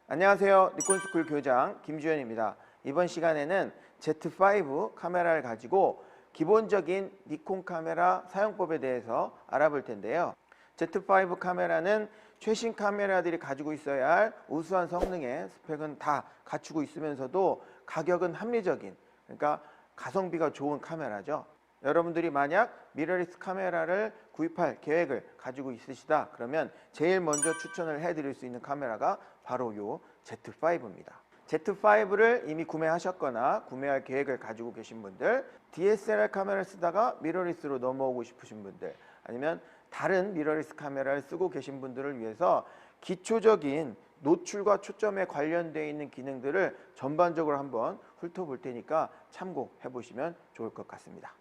안녕하세요. 니콘스쿨 교장 김주현입니다. 이번 시간에는 Z5 카메라를 가지고 기본적인 니콘 카메라 사용법에 대해서 알아볼 텐데요. Z5 카메라는 최신 카메라들이 가지고 있어야 할 우수한 성능의 스펙은 다 갖추고 있으면서도 가격은 합리적인, 그러니까 가성비가 좋은 카메라죠. 여러분들이 만약 미러리스 카메라를 구입할 계획을 가지고 있으시다 그러면 제일 먼저 추천을 해드릴 수 있는 카메라가 바로 요 Z5입니다. Z5를 이미 구매하셨거나 구매할 계획을 가지고 계신 분들, DSLR 카메라를 쓰다가 미러리스로 넘어오고 싶으신 분들, 아니면 다른 미러리스 카메라를 쓰고 계신 분들을 위해서 기초적인 노출과 초점에 관련되어 있는 기능들을 전반적으로 한번 훑어볼 테니까 참고해 보시면 좋을 것 같습니다.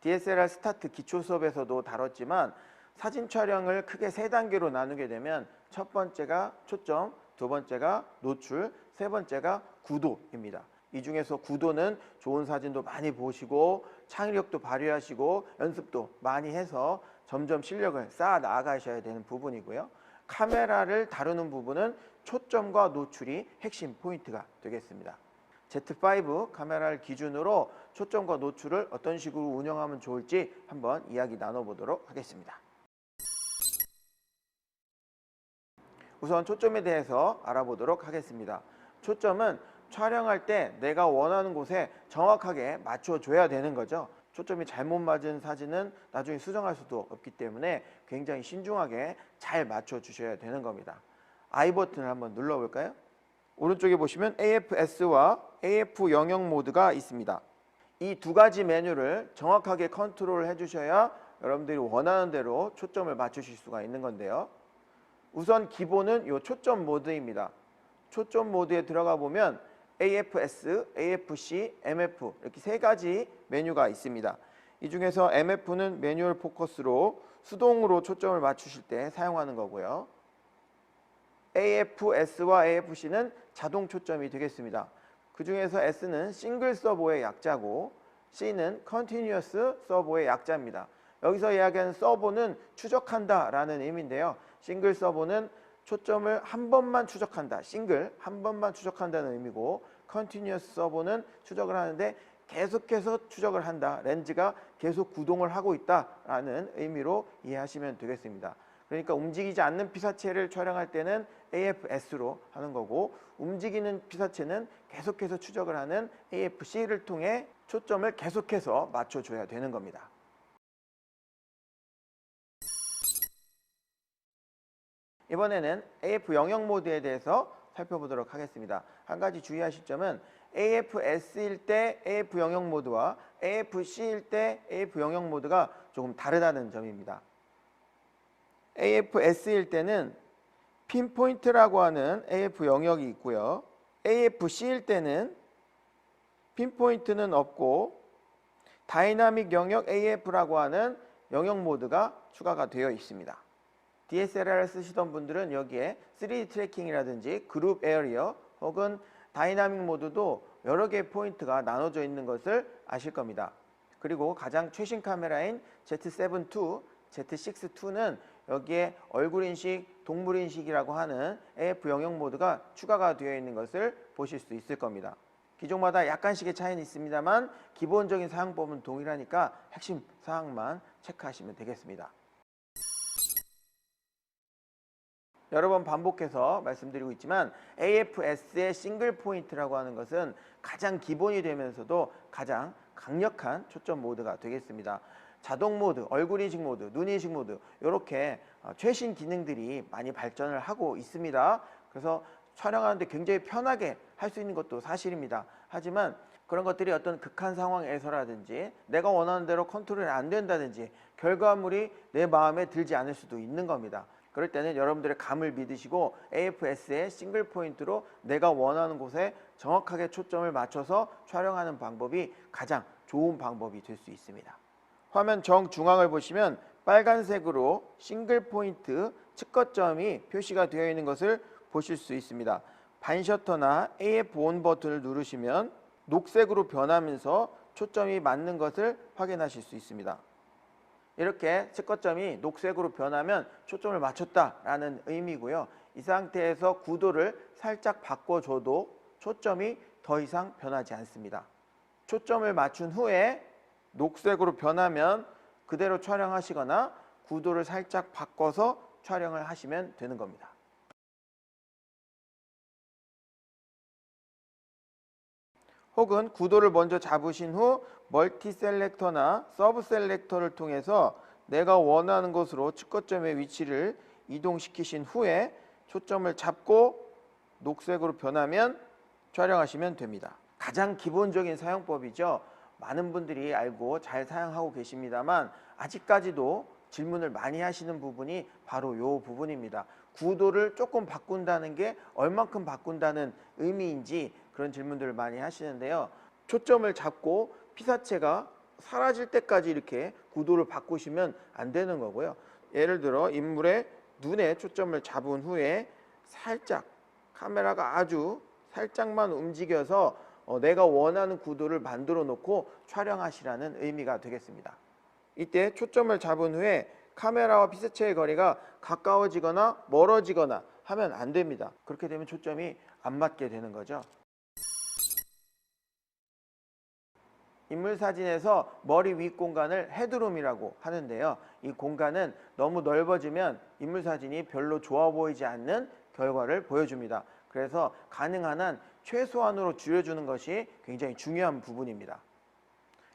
DSLR 스타트 기초 수업에서도 다뤘지만 사진 촬영을 크게 세 단계로 나누게 되면 첫 번째가 초점, 두 번째가 노출, 세 번째가 구도입니다. 이 중에서 구도는 좋은 사진도 많이 보시고 창의력도 발휘하시고 연습도 많이 해서 점점 실력을 쌓아 나가셔야 되는 부분이고요. 카메라를 다루는 부분은 초점과 노출이 핵심 포인트가 되겠습니다. Z5 카메라를 기준으로 초점과 노출을 어떤 식으로 운영하면 좋을지 한번 이야기 나눠보도록 하겠습니다. 우선 초점에 대해서 알아보도록 하겠습니다. 초점은 촬영할 때 내가 원하는 곳에 정확하게 맞춰줘야 되는 거죠. 초점이 잘못 맞은 사진은 나중에 수정할 수도 없기 때문에 굉장히 신중하게 잘 맞춰주셔야 되는 겁니다. I 버튼을 한번 눌러볼까요? 오른쪽에 보시면 AFS와 AF 영역 모드가 있습니다. 이 두 가지 메뉴를 정확하게 컨트롤 해주셔야 여러분들이 원하는 대로 초점을 맞추실 수가 있는 건데요. 우선 기본은 이 초점 모드입니다. 초점 모드에 들어가 보면 AFS, AFC, MF 이렇게 세 가지 메뉴가 있습니다. 이 중에서 MF는 매뉴얼 포커스로 수동으로 초점을 맞추실 때 사용하는 거고요. AFS와 AFC는 자동 초점이 되겠습니다. 그 중에서 S는 싱글 서버의 약자고 C는 컨티뉴어스 서버의 약자입니다. 여기서 이야기하는 서버는 추적한다 라는 의미인데요. 싱글 서버는 초점을 한 번만 추적한다, 싱글 한 번만 추적한다는 의미고, 컨티뉴어스 서버는 추적을 하는데 계속해서 추적을 한다, 렌즈가 계속 구동을 하고 있다 라는 의미로 이해하시면 되겠습니다. 그러니까 움직이지 않는 피사체를 촬영할 때는 AFS로 하는 거고, 움직이는 피사체는 계속해서 추적을 하는 AFC를 통해 초점을 계속해서 맞춰줘야 되는 겁니다. 이번에는 AF 영역 모드에 대해서 살펴보도록 하겠습니다. 한 가지 주의하실 점은 AFS일 때 AF 영역 모드와 AFC일 때 AF 영역 모드가 조금 다르다는 점입니다. AFS일 때는 핀포인트라고 하는 AF 영역이 있고요. AFC일 때는 핀포인트는 없고 다이나믹 영역 AF라고 하는 영역 모드가 추가가 되어 있습니다. DSLR을 쓰시던 분들은 여기에 3D 트래킹이라든지 그룹 에어리어 혹은 다이나믹 모드도 여러 개의 포인트가 나눠져 있는 것을 아실 겁니다. 그리고 가장 최신 카메라인 Z7 II, Z6 II는 여기에 얼굴 인식, 동물 인식이라고 하는 AF 영역 모드가 추가가 되어 있는 것을 보실 수 있을 겁니다. 기종마다 약간씩의 차이는 있습니다만 기본적인 사용법은 동일하니까 핵심 사항만 체크하시면 되겠습니다. 여러 번 반복해서 말씀드리고 있지만 AFS의 싱글 포인트라고 하는 것은 가장 기본이 되면서도 가장 강력한 초점 모드가 되겠습니다. 자동 모드, 얼굴 인식 모드, 눈 인식 모드 이렇게 최신 기능들이 많이 발전을 하고 있습니다. 그래서 촬영하는데 굉장히 편하게 할 수 있는 것도 사실입니다. 하지만 그런 것들이 어떤 극한 상황에서라든지 내가 원하는 대로 컨트롤이 안 된다든지 결과물이 내 마음에 들지 않을 수도 있는 겁니다. 그럴 때는 여러분들의 감을 믿으시고 AFS의 싱글 포인트로 내가 원하는 곳에 정확하게 초점을 맞춰서 촬영하는 방법이 가장 좋은 방법이 될 수 있습니다. 화면 정중앙을 보시면 빨간색으로 싱글 포인트 측거점이 표시가 되어 있는 것을 보실 수 있습니다. 반셔터나 AF1 버튼을 누르시면 녹색으로 변하면서 초점이 맞는 것을 확인하실 수 있습니다. 이렇게 측거점이 녹색으로 변하면 초점을 맞췄다라는 의미고요. 이 상태에서 구도를 살짝 바꿔줘도 초점이 더 이상 변하지 않습니다. 초점을 맞춘 후에 녹색으로 변하면 그대로 촬영하시거나 구도를 살짝 바꿔서 촬영을 하시면 되는 겁니다. 혹은 구도를 먼저 잡으신 후 멀티 셀렉터나 서브 셀렉터를 통해서 내가 원하는 곳으로 측거점의 위치를 이동시키신 후에 초점을 잡고 녹색으로 변하면 촬영하시면 됩니다. 가장 기본적인 사용법이죠. 많은 분들이 알고 잘 사용하고 계십니다만 아직까지도 질문을 많이 하시는 부분이 바로 이 부분입니다. 구도를 조금 바꾼다는 게 얼만큼 바꾼다는 의미인지 그런 질문들을 많이 하시는데요. 초점을 잡고 피사체가 사라질 때까지 이렇게 구도를 바꾸시면 안 되는 거고요. 예를 들어 인물의 눈에 초점을 잡은 후에 살짝 카메라가 아주 살짝만 움직여서 내가 원하는 구도를 만들어 놓고 촬영하시라는 의미가 되겠습니다. 이때 초점을 잡은 후에 카메라와 피사체의 거리가 가까워지거나 멀어지거나 하면 안 됩니다. 그렇게 되면 초점이 안 맞게 되는 거죠. 인물 사진에서 머리 윗 공간을 헤드룸이라고 하는데요. 이 공간은 너무 넓어지면 인물 사진이 별로 좋아 보이지 않는 결과를 보여줍니다. 그래서 가능한 한 최소한으로 줄여주는 것이 굉장히 중요한 부분입니다.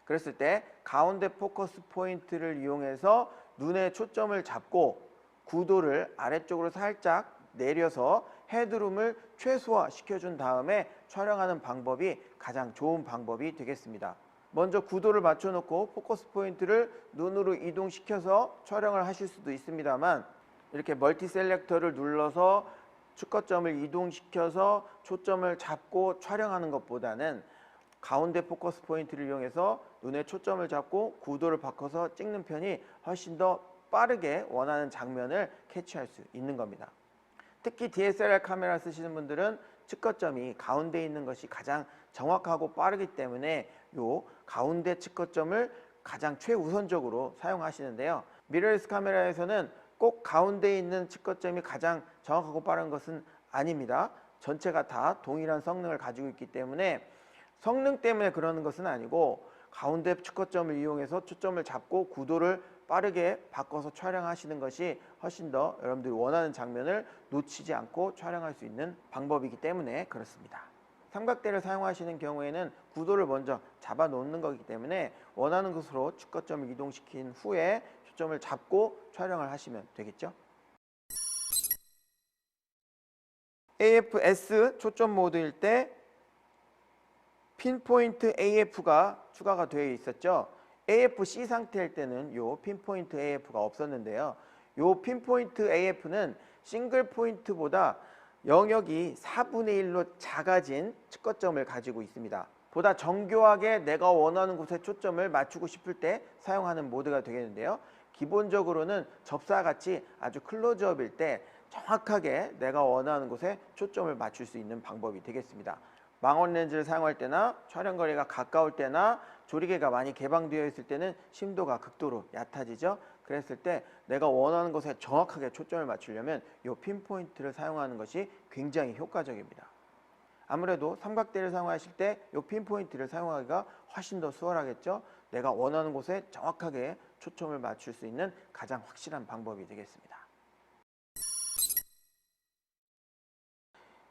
그랬을 때 가운데 포커스 포인트를 이용해서 눈에 초점을 잡고 구도를 아래쪽으로 살짝 내려서 헤드룸을 최소화 시켜준 다음에 촬영하는 방법이 가장 좋은 방법이 되겠습니다. 먼저 구도를 맞춰놓고 포커스 포인트를 눈으로 이동시켜서 촬영을 하실 수도 있습니다만 이렇게 멀티 셀렉터를 눌러서 측거점을 이동시켜서 초점을 잡고 촬영하는 것보다는 가운데 포커스 포인트를 이용해서 눈에 초점을 잡고 구도를 바꿔서 찍는 편이 훨씬 더 빠르게 원하는 장면을 캐치할 수 있는 겁니다. 특히 DSLR 카메라 쓰시는 분들은 측거점이 가운데 있는 것이 가장 정확하고 빠르기 때문에 요 가운데 측거점을 가장 최우선적으로 사용하시는데요. 미러리스 카메라에서는 꼭 가운데 있는 측거점이 가장 정확하고 빠른 것은 아닙니다. 전체가 다 동일한 성능을 가지고 있기 때문에 성능 때문에 그러는 것은 아니고 가운데 측거점을 이용해서 초점을 잡고 구도를 빠르게 바꿔서 촬영하시는 것이 훨씬 더 여러분들이 원하는 장면을 놓치지 않고 촬영할 수 있는 방법이기 때문에 그렇습니다. 삼각대를 사용하시는 경우에는 구도를 먼저 잡아 놓는 거기 때문에 원하는 곳으로 측거점을 이동시킨 후에 초점을 잡고 촬영을 하시면 되겠죠. AFS 초점 모드일 때 핀포인트 AF가 추가가 되어 있었죠. AFC 상태일 때는 요 핀포인트 AF가 없었는데요. 요 핀포인트 AF는 싱글 포인트보다 영역이 4분의 1로 작아진 측거점을 가지고 있습니다. 보다 정교하게 내가 원하는 곳에 초점을 맞추고 싶을 때 사용하는 모드가 되겠는데요. 기본적으로는 접사와 같이 아주 클로즈업일 때 정확하게 내가 원하는 곳에 초점을 맞출 수 있는 방법이 되겠습니다. 망원 렌즈를 사용할 때나 촬영거리가 가까울 때나 조리개가 많이 개방되어 있을 때는 심도가 극도로 얕아지죠. 그랬을 때 내가 원하는 곳에 정확하게 초점을 맞추려면 이 핀포인트를 사용하는 것이 굉장히 효과적입니다. 아무래도 삼각대를 사용하실 때 이 핀포인트를 사용하기가 훨씬 더 수월하겠죠. 내가 원하는 곳에 정확하게 초점을 맞출 수 있는 가장 확실한 방법이 되겠습니다.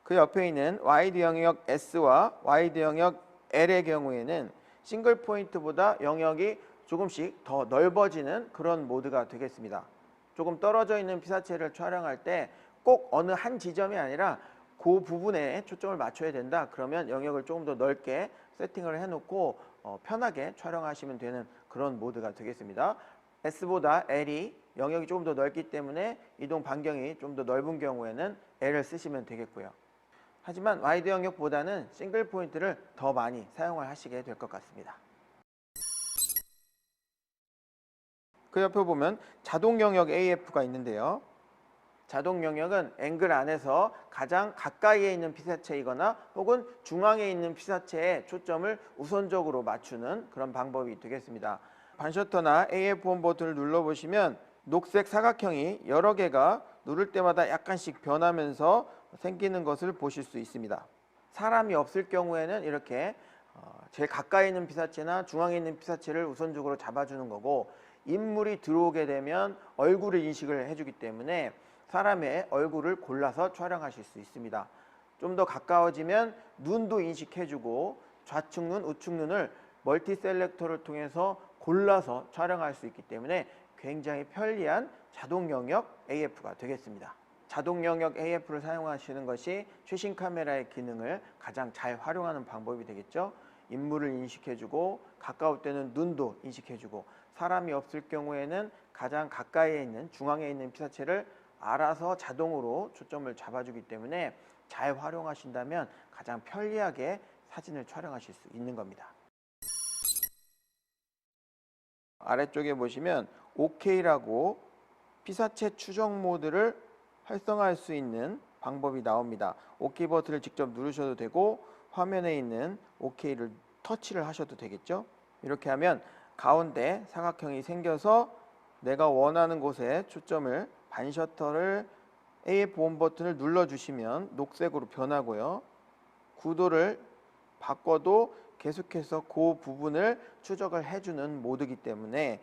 그 옆에 있는 와이드 영역 S와 와이드 영역 L의 경우에는 싱글 포인트보다 영역이 조금씩 더 넓어지는 그런 모드가 되겠습니다. 조금 떨어져 있는 피사체를 촬영할 때 꼭 어느 한 지점이 아니라 그 부분에 초점을 맞춰야 된다. 그러면 영역을 조금 더 넓게 세팅을 해놓고 편하게 촬영하시면 되는 그런 모드가 되겠습니다. S보다 L이 영역이 조금 더 넓기 때문에 이동 반경이 좀 더 넓은 경우에는 L을 쓰시면 되겠고요. 하지만 와이드 영역보다는 싱글 포인트를 더 많이 사용을 하시게 될 것 같습니다. 그 옆에 보면 자동 영역 AF가 있는데요. 자동 영역은 앵글 안에서 가장 가까이에 있는 피사체이거나 혹은 중앙에 있는 피사체에 초점을 우선적으로 맞추는 그런 방법이 되겠습니다. 반셔터나 AF 홈 버튼을 눌러보시면 녹색 사각형이 여러 개가 누를 때마다 약간씩 변하면서 생기는 것을 보실 수 있습니다. 사람이 없을 경우에는 이렇게 제일 가까이 있는 피사체나 중앙에 있는 피사체를 우선적으로 잡아주는 거고, 인물이 들어오게 되면 얼굴을 인식을 해주기 때문에 사람의 얼굴을 골라서 촬영하실 수 있습니다. 좀 더 가까워지면 눈도 인식해주고 좌측 눈, 우측 눈을 멀티 셀렉터를 통해서 골라서 촬영할 수 있기 때문에 굉장히 편리한 자동 영역 AF가 되겠습니다. 자동 영역 AF를 사용하시는 것이 최신 카메라의 기능을 가장 잘 활용하는 방법이 되겠죠. 인물을 인식해주고 가까울 때는 눈도 인식해주고 사람이 없을 경우에는 가장 가까이에 있는 중앙에 있는 피사체를 알아서 자동으로 초점을 잡아주기 때문에 잘 활용하신다면 가장 편리하게 사진을 촬영하실 수 있는 겁니다. 아래쪽에 보시면 OK라고 피사체 추적 모드를 활성화할 수 있는 방법이 나옵니다. OK 버튼을 직접 누르셔도 되고 화면에 있는 OK를 터치를 하셔도 되겠죠. 이렇게 하면 가운데 사각형이 생겨서 내가 원하는 곳에 초점을 반셔터를 AF 홈 버튼을 눌러주시면 녹색으로 변하고요. 구도를 바꿔도 계속해서 그 부분을 추적을 해주는 모드이기 때문에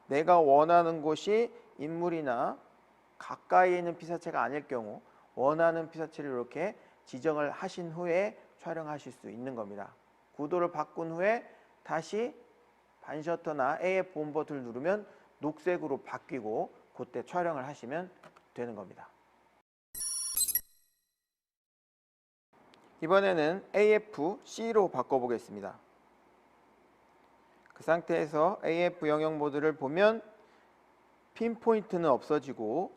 내가 원하는 곳이 인물이나 가까이 있는 피사체가 아닐 경우 원하는 피사체를 이렇게 지정을 하신 후에 촬영하실 수 있는 겁니다. 구도를 바꾼 후에 다시 반셔터나 AF 홈 버튼을 누르면 녹색으로 바뀌고 그때 촬영을 하시면 되는 겁니다. 이번에는 AF-C로 바꿔보겠습니다. 그 상태에서 AF 영역 모드를 보면 핀포인트는 없어지고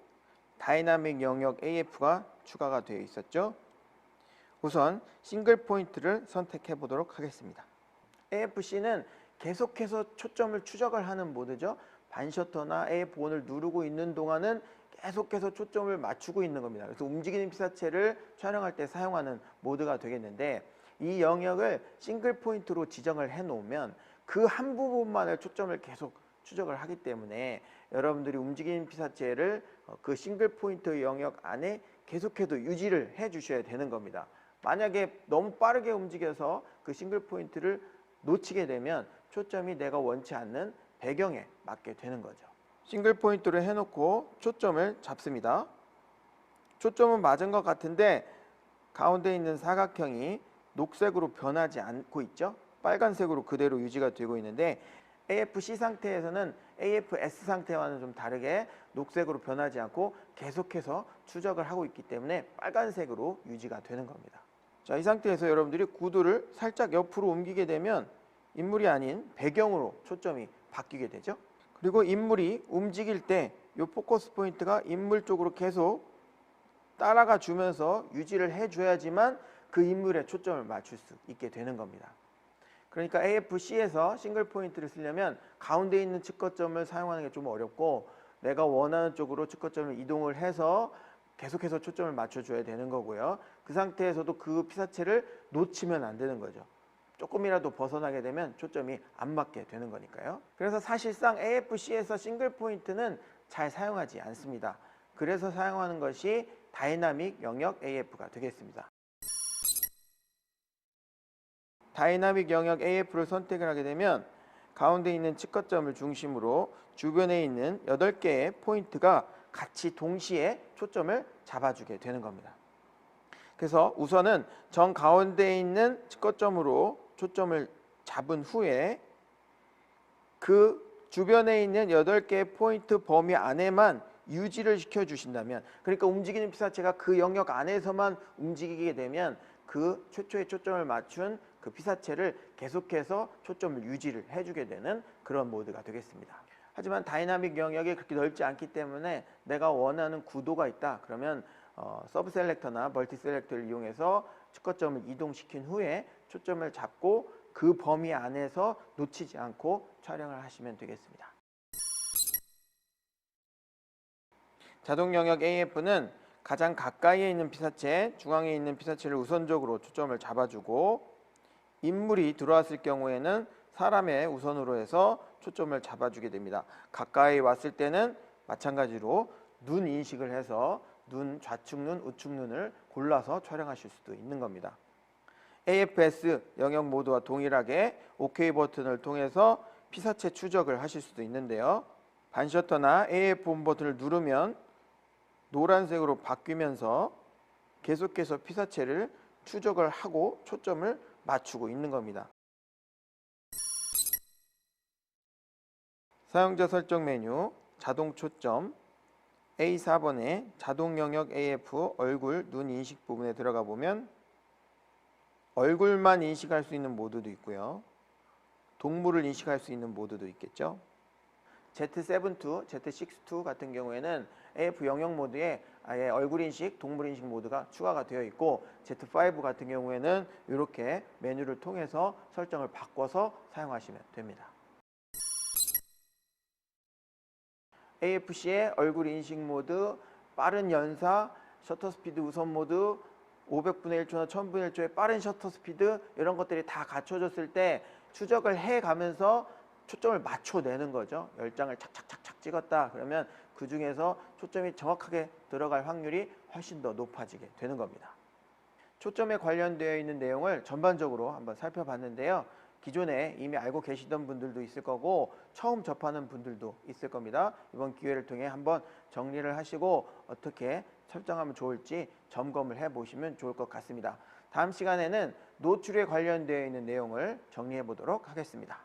다이나믹 영역 AF가 추가가 되어 있었죠. 우선 싱글 포인트를 선택해 보도록 하겠습니다. AF-C는 계속해서 초점을 추적을 하는 모드죠. 반셔터나 AF1을 누르고 있는 동안은 계속해서 초점을 맞추고 있는 겁니다. 그래서 움직이는 피사체를 촬영할 때 사용하는 모드가 되겠는데, 이 영역을 싱글 포인트로 지정을 해 놓으면 그 한 부분만을 초점을 계속 추적을 하기 때문에 여러분들이 움직이는 피사체를 그 싱글 포인트 영역 안에 계속해서 유지를 해 주셔야 되는 겁니다. 만약에 너무 빠르게 움직여서 그 싱글 포인트를 놓치게 되면 초점이 내가 원치 않는 배경에 맞게 되는 거죠. 싱글 포인트를 해놓고 초점을 잡습니다. 초점은 맞은 것 같은데 가운데 있는 사각형이 녹색으로 변하지 않고 있죠. 빨간색으로 그대로 유지가 되고 있는데 AF-C 상태에서는 AF-S 상태와는 좀 다르게 녹색으로 변하지 않고 계속해서 추적을 하고 있기 때문에 빨간색으로 유지가 되는 겁니다. 자, 이 상태에서 여러분들이 구도를 살짝 옆으로 옮기게 되면 인물이 아닌 배경으로 초점이 바뀌게 되죠. 그리고 인물이 움직일 때 이 포커스 포인트가 인물 쪽으로 계속 따라가 주면서 유지를 해줘야지만 그 인물에 초점을 맞출 수 있게 되는 겁니다. 그러니까 AF-C에서 싱글 포인트를 쓰려면 가운데 있는 측거점을 사용하는 게 좀 어렵고 내가 원하는 쪽으로 측거점을 이동을 해서 계속해서 초점을 맞춰줘야 되는 거고요. 그 상태에서도 그 피사체를 놓치면 안 되는 거죠. 조금이라도 벗어나게 되면 초점이 안 맞게 되는 거니까요. 그래서 사실상 AF-C에서 싱글 포인트는 잘 사용하지 않습니다. 그래서 사용하는 것이 다이나믹 영역 AF가 되겠습니다. 다이나믹 영역 AF를 선택을 하게 되면 가운데 있는 측거점을 중심으로 주변에 있는 8개의 포인트가 같이 동시에 초점을 잡아주게 되는 겁니다. 그래서 우선은 정 가운데에 있는 측거점으로 초점을 잡은 후에 그 주변에 있는 8개의 포인트 범위 안에만 유지를 시켜주신다면, 그러니까 움직이는 피사체가 그 영역 안에서만 움직이게 되면 그 최초의 초점을 맞춘 그 피사체를 계속해서 초점을 유지를 해주게 되는 그런 모드가 되겠습니다. 하지만 다이나믹 영역이 그렇게 넓지 않기 때문에 내가 원하는 구도가 있다 그러면 서브 셀렉터나 멀티 셀렉터를 이용해서 측거점을 이동시킨 후에 초점을 잡고 그 범위 안에서 놓치지 않고 촬영을 하시면 되겠습니다. 자동 영역 AF는 가장 가까이에 있는 피사체, 중앙에 있는 피사체를 우선적으로 초점을 잡아주고 인물이 들어왔을 경우에는 사람의 우선으로 해서 초점을 잡아주게 됩니다. 가까이 왔을 때는 마찬가지로 눈 인식을 해서 눈, 좌측 눈, 우측 눈을 골라서 촬영하실 수도 있는 겁니다. AFS 영역 모드와 동일하게 OK 버튼을 통해서 피사체 추적을 하실 수도 있는데요. 반셔터나 AF 홈 버튼을 누르면 노란색으로 바뀌면서 계속해서 피사체를 추적을 하고 초점을 맞추고 있는 겁니다. 사용자 설정 메뉴 자동 초점 A4번에 자동 영역 AF 얼굴 눈 인식 부분에 들어가 보면 얼굴만 인식할 수 있는 모드도 있고요. 동물을 인식할 수 있는 모드도 있겠죠. Z7-2, Z6-2 같은 경우에는 AF 영역 모드에 아예 얼굴 인식, 동물 인식 모드가 추가가 되어 있고 Z5 같은 경우에는 이렇게 메뉴를 통해서 설정을 바꿔서 사용하시면 됩니다. AFC의 얼굴 인식 모드, 빠른 연사, 셔터 스피드 우선 모드, 500분의 1초나 1000분의 1초의 빠른 셔터 스피드 이런 것들이 다 갖춰졌을 때 추적을 해가면서 초점을 맞춰내는 거죠. 10장을 착착착착 찍었다 그러면 그 중에서 초점이 정확하게 들어갈 확률이 훨씬 더 높아지게 되는 겁니다. 초점에 관련되어 있는 내용을 전반적으로 한번 살펴봤는데요. 기존에 이미 알고 계시던 분들도 있을 거고 처음 접하는 분들도 있을 겁니다. 이번 기회를 통해 한번 정리를 하시고 어떻게 설정하면 좋을지 점검을 해보시면 좋을 것 같습니다. 다음 시간에는 노출에 관련되어 있는 내용을 정리해 보도록 하겠습니다.